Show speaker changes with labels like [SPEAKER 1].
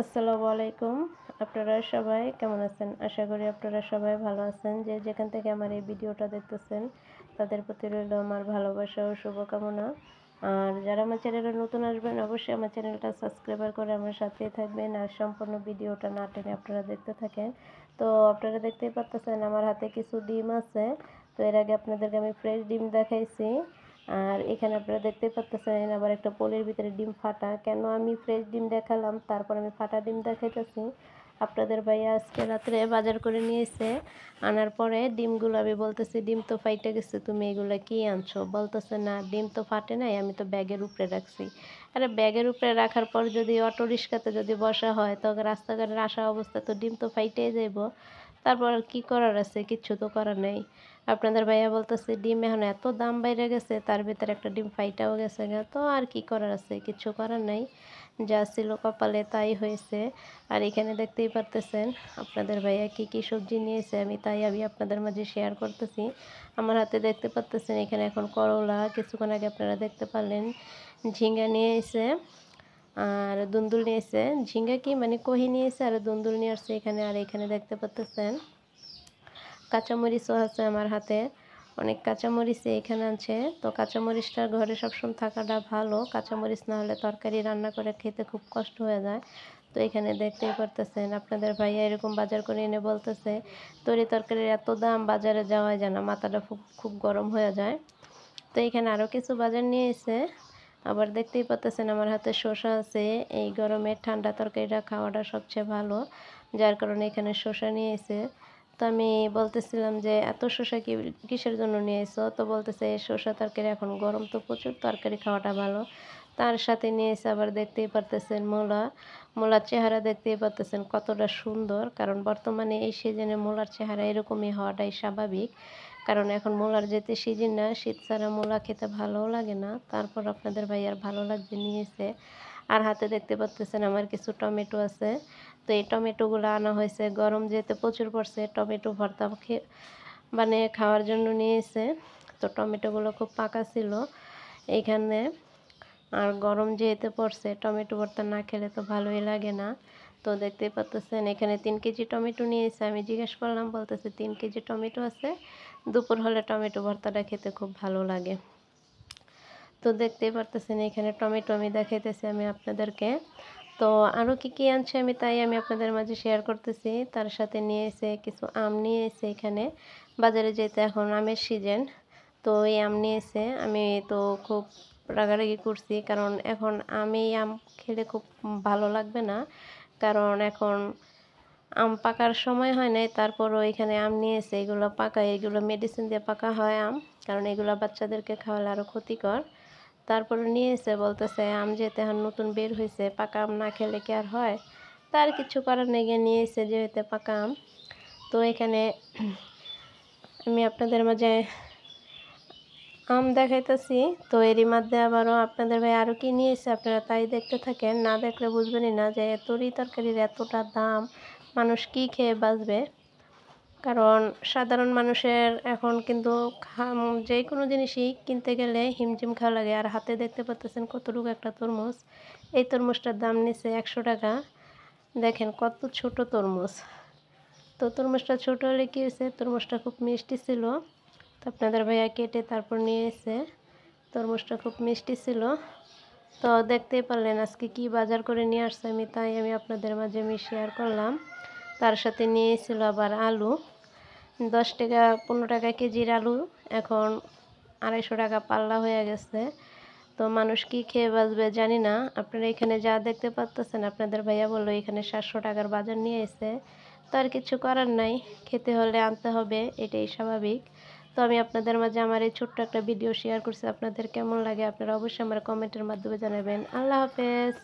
[SPEAKER 1] আসসালামু আলাইকুম। আপনারা সবাই কেমন আছেন? আশা করি আপনারা সবাই ভালো আছেন। যে যেখান থেকে আমার এই ভিডিওটা দেখতেছেন তাদের প্রতি রইল আমার ভালোবাসা ও শুভকামনা। আর যারা আমার চ্যানেলে নতুন আসবেন অবশ্যই আমার চ্যানেলটা সাবস্ক্রাইবার করে আমার সাথেই থাকবেন আর সম্পূর্ণ ভিডিওটা না টেনে আপনারা দেখতে থাকেন। তো আপনারা দেখতেই পারতেছেন আমার হাতে কিছু ডিম আছে। তো এর আগে আপনাদেরকে আমি ফ্রেশ ডিম দেখাইছি। আর এখানে আপনারা দেখতেই পারতেছেন আবার একটা পলির ভিতরে ডিম ফাটা। কেন আমি ফ্রেশ ডিম দেখালাম তারপর আমি ফাটা ডিম দেখাইতেছি। আপনাদের ভাইয়া আজকে রাত্রে বাজার করে নিয়ে এসে আনার পরে ডিমগুলো আমি বলতেছি ডিম তো ফাইটে গেছে, তুমি এগুলো কি আনছো? বলতেছে না ডিম তো ফাটে নাই, আমি তো ব্যাগের উপরে রাখছি। আরে ব্যাগের উপরে রাখার পর যদি অটো রিক্সাতে যদি বসা হয় তখন রাস্তাঘাটের আসা অবস্থা তো ডিম তো ফাইটেই যাইব। তারপর আর কি করার আছে? কিচ্ছু তো করার নেই। আপনাদের ভাইয়া বলতেছে ডিম এখন এত দাম বাইরে গেছে, তার ভিতরে একটা ডিম ফাইটাও গেছে গা, তো আর কি করার আছে? কিচ্ছু করার নাই। যা ছিল কপালে তাই হয়েছে। আর এখানে দেখতেই পারতেছেন আপনাদের ভাইয়া কি কি সবজি নিয়েছে, আমি আপনাদের মাঝে শেয়ার করতেছি। আমার হাতে দেখতে পারতেছেন এখানে এখন করলা, কিছুক্ষণ আগে আপনারা দেখতে পারলেন ঝিঙ্গা নিয়ে এসে আর দুন্দুল নিয়েছে। ঝিঙ্গা কি মানে কহি নিয়েছে আর দুন্দুল নিয়ে আসছে এখানে। আর এখানে দেখতে পারতেছেন কাঁচামরিচও আছে আমার হাতে, অনেক কাঁচামরিচ এখানে আছে। তো কাঁচামরিচটা ঘরে সবসময় থাকাটা ভালো, কাঁচামরিচ না হলে তরকারি রান্না করে খেতে খুব কষ্ট হয়ে যায়। তো এখানে দেখতেই পারতেছেন আপনাদের ভাইয়া এরকম বাজার করে এনে বলতেছে তরি তরকারির এত দাম বাজারে যাওয়া যায় না, মাথাটা খুব খুব গরম হয়ে যায়। তো এখানে আরও কিছু বাজার নিয়ে এসে আবার দেখতেই পাচ্ছেন আমার হাতে শসা আছে। এই গরমে ঠান্ডা তরকারিটা খাওয়াটা সবচেয়ে ভালো, যার কারণে এখানে শসা নিয়ে এসে। তো আমি বলতেছিলাম যে এত শসা কিসের জন্য নিয়ে এসো? তো বলতেছে শসা তরকারি এখন গরম তো প্রচুর তরকারি খাওয়াটা ভালো। তার সাথে নিয়ে এসে আবার দেখতেই পারতেছেন মূলার চেহারা দেখতেই পারতেছেন কতটা সুন্দর, কারণ বর্তমানে এই সিজনে মূলার চেহারা এরকমই হওয়াটাই স্বাভাবিক। কারণ এখন মূলার যেতে সিজন না, শীত ছাড়া মূলা খেতে ভালোও লাগে না। তারপর আপনাদের ভাইয়ার ভালো লাগছে নিয়েছে। আর হাতে দেখতে পাচ্তেছেন আমার কিছু টমেটো আছে। তো এই টমেটোগুলো আনা হয়েছে, গরম যেহেতু প্রচুর পড়ছে টমেটো ভর্তা বানিয়ে খাওয়ার জন্য নিয়েছে। তো টমেটোগুলো খুব পাকা ছিল এইখানে। আর গরম যেহেতু পড়ছে টমেটো ভর্তা না খেলে তো ভালোই লাগে না। তো দেখতেই পাচ্ছেন এখানে 3 কেজি টমেটো নিয়েছে। আমি জিজ্ঞেস করলাম, বলতেছে 3 কেজি টমেটো আছে, দুপুর হলে টমেটো ভর্তাটা খেতে খুব ভালো লাগে। তো দেখতেই পারতেছেন এখানে টমেটো আমি দেখাইতেছি আমি আপনাদেরকে। তো আরও কি কি আনছে আমি আপনাদের মাঝে শেয়ার করতেছি। তার সাথে নিয়ে এসে কিছু আম নিয়ে এসে এখানে বাজারে যেতে এখন আমের সিজন। তো এই আম নিয়ে এসে আমি তো খুব রাগারাগি করছি, কারণ এখন আম খেলে খুব ভালো লাগবে না, কারণ এখন আম পাকার সময় হয় নাই। তারপরও এখানে আম নিয়ে এসে এগুলো পাকা, এগুলো মেডিসিন দিয়ে পাকা হয় আম, কারণ এগুলো বাচ্চাদেরকে খাওয়ালে আরও ক্ষতিকর। তারপরে নিয়ে এসে বলতেছে আম যেহেতু এখন নতুন বের হয়েছে, পাকা আম না খেলে কি আর হয়? তার কিছু করার নেই, গিয়ে নিয়ে এসে যেহেতু পাকা আম। তো এখানে আমি আপনাদের মাঝে আম দেখাইতেছি। তো এরই মধ্যে আবারও আপনাদের ভাই আরও কি নিয়ে এসে আপনারা তাই দেখতে থাকেন, না দেখলে বুঝবেনই না যে তরি তরকারির এতটা দাম, মানুষ কি খেয়ে বাঁচবে। কারণ সাধারণ মানুষের এখন কিন্তু যে কোনো জিনিসই কিনতে গেলে হিমজিম খাওয়া লাগে। আর হাতে দেখতে পাচ্ছেন কতটুকু একটা তরমুজ, এই তরমুজটার দাম নিচ্ছে 100 টাকা। দেখেন কত ছোট তরমুজ। তো তরমুজটা ছোট হলে কী হয়েছে, তরমুজটা খুব মিষ্টি ছিল। তো আপনাদের ভাইয়া কেটে তারপর নিয়ে এসে, তরমুজটা খুব মিষ্টি ছিল। তো দেখতেই পারলেন আজকে কি বাজার করে নিয়ে আসছে আমি আপনাদের মাঝে শেয়ার করলাম। তার সাথে নিয়ে এসেছিল আবার আলু, 10 টাকা 15 টাকা কেজির আলু এখন 250 টাকা পাল্লা হয়ে গেছে। তো মানুষ কি খেয়ে বাঁচবে জানি না। আপনারা এখানে যা দেখতে পাচ্ছেন আপনাদের ভাইয়া বললো এখানে 700 টাকার বাজার নিয়ে এসে। তো আর কিছু করার নাই, খেতে হলে আনতে হবে, এটাই স্বাভাবিক। তো আমি আপনাদের মাঝে আমার এই ছোট্ট একটা ভিডিও শেয়ার করছি। আপনাদের কেমন লাগে আপনারা অবশ্যই আমার কমেন্টের মাধ্যমে জানাবেন। আল্লাহ হাফেজ।